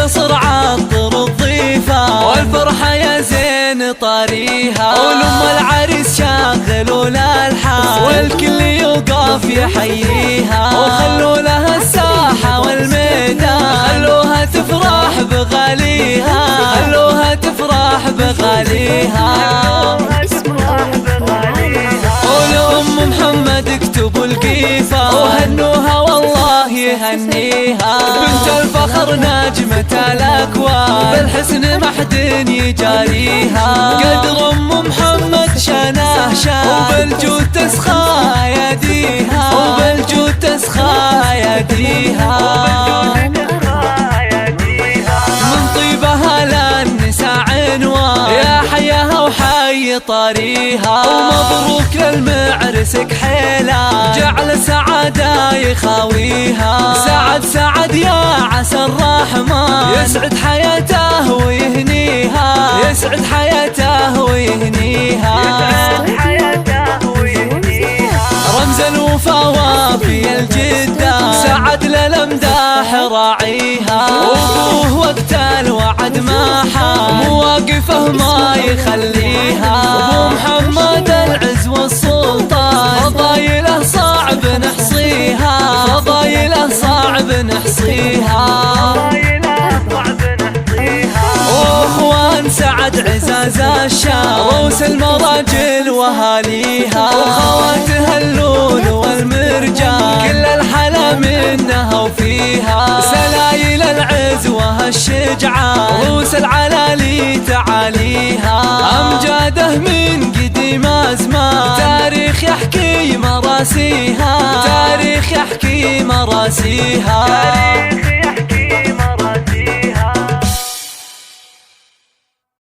والنصر عطر الضيفة، والفرحة يا زين طاريها، ولم العريس شاغلوا الألحان، والكل يوقف يحييها، وخلوا لها الساحة والميدان، خلوها تفرح بغاليها، خلوها تفرح بغاليها. ولأم محمد اكتبوا القيفة، وهنوها والله يهنيها، بنت الفخر نجمة الأكوان، بالحسن ما حد يجاريها، قدر أم محمد شانه شان، وبالجود تسخى يديها، وبالجود تسخى يديها، من طيبها للنساء عنوان، يا حياها وحي طاريها، ومبروك للمعرس كحيلة، جعل سعادة يخاويها، سعد سعد يا عسى الرحمن، يسعد حياته ويهنيها، يسعد حياته ويهنيها، رمز الوفا وافي الجدة، سعد للمداح راعيها، وابوه وقت الوعد ما حا، مواقفه ما يخليها، ابو محمد العز والسلطان، فضايله صعب نحصيها، فضايله صعب نحصيها، واخوان سعد عزاز الشام، روس المراجل واهاليها، وخواتها اللول والمرجان، كل الحلا منها وفيها، سلايل العز وهالشجعان، روس العلالي تعاليها، امجاده من قديم ازمان، تاريخ يحكي مراسيها، تاريخ يحكي مراسيها.